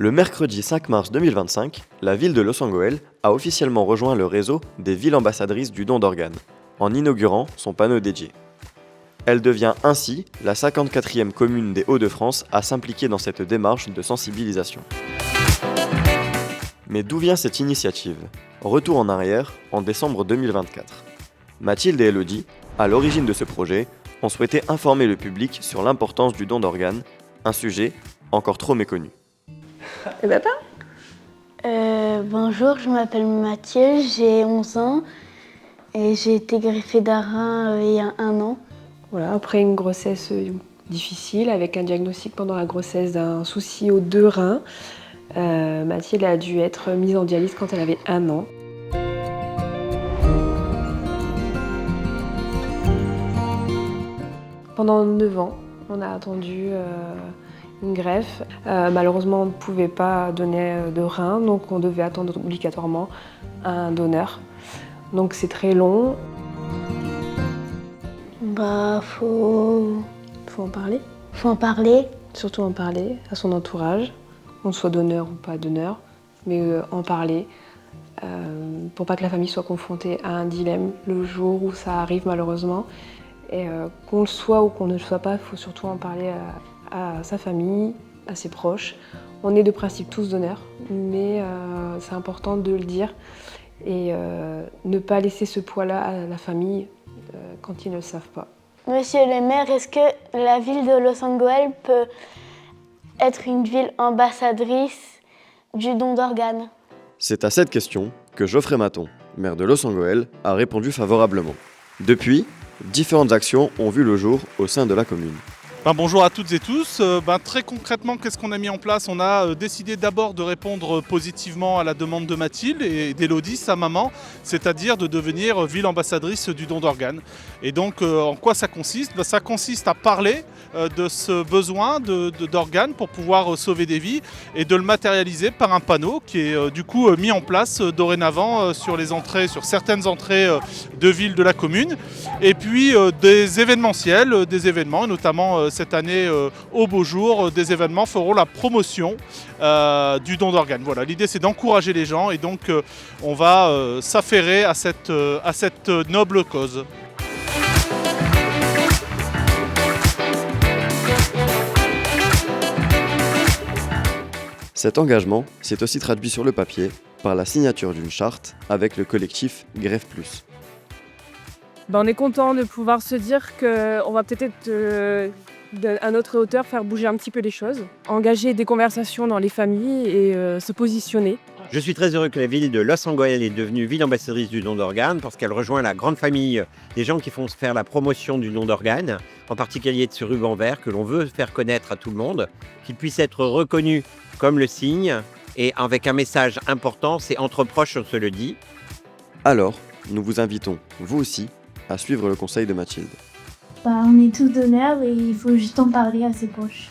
Le mercredi 5 mars 2025, la ville de Los Angeles a officiellement rejoint le réseau des villes ambassadrices du don d'organes, en inaugurant son panneau dédié. Elle devient ainsi la 54e commune des Hauts-de-France à s'impliquer dans cette démarche de sensibilisation. Mais d'où vient cette initiative ? Retour en arrière, en décembre 2024. Mathilde et Elodie, à l'origine de ce projet, ont souhaité informer le public sur l'importance du don d'organes, un sujet encore trop méconnu. Et papa ? Bonjour, je m'appelle Mathilde, j'ai 11 ans et j'ai été greffée d'un rein il y a 1 an. Voilà, après une grossesse difficile, avec un diagnostic pendant la grossesse d'un souci aux 2 reins, Mathilde a dû être mise en dialyse quand elle avait 1 an. Pendant 9 ans, on a attendu une greffe. Malheureusement, on ne pouvait pas donner de rein, donc on devait attendre obligatoirement un donneur. Donc c'est très long. Faut Faut en parler. Faut en parler. Surtout en parler à son entourage, qu'on soit donneur ou pas donneur, mais en parler pour pas que la famille soit confrontée à un dilemme le jour où ça arrive malheureusement. Et qu'on le soit ou qu'on ne le soit pas, il faut surtout en parler à sa famille, à ses proches. On est de principe tous donneurs, mais c'est important de le dire et ne pas laisser ce poids-là à la famille quand ils ne le savent pas. Monsieur le maire, est-ce que la ville de Los Angeles peut être une ville ambassadrice du don d'organes ? C'est à cette question que Geoffrey Maton, maire de Los Angeles, a répondu favorablement. Depuis, différentes actions ont vu le jour au sein de la commune. Bonjour à toutes et tous. Très concrètement, qu'est-ce qu'on a mis en place ? On a décidé d'abord de répondre positivement à la demande de Mathilde et d'Elodie, sa maman, c'est-à-dire de devenir ville ambassadrice du don d'organes. Et donc, en quoi ça consiste ? Ça consiste à parler de ce besoin d'organes pour pouvoir sauver des vies et de le matérialiser par un panneau qui est du coup mis en place dorénavant sur certaines entrées de villes de la commune. Et puis des événementiels, des événements, notamment cette année au beau jour, des événements feront la promotion du don d'organes. Voilà, l'idée c'est d'encourager les gens et donc on va s'affairer à cette noble cause. Cet engagement s'est aussi traduit sur le papier par la signature d'une charte avec le collectif Greffe Plus. On est content de pouvoir se dire qu'on va peut-être à notre hauteur faire bouger un petit peu les choses, engager des conversations dans les familles et se positionner. Je suis très heureux que la ville de Los Angeles est devenue ville ambassadrice du don d'organes parce qu'elle rejoint la grande famille des gens qui font faire la promotion du don d'organes, en particulier de ce ruban vert que l'on veut faire connaître à tout le monde, qu'il puisse être reconnu comme le signe et avec un message important, c'est entre proches on se le dit. Alors, nous vous invitons, vous aussi, à suivre le conseil de Mathilde. On est tous donneurs et il faut juste en parler à ses proches.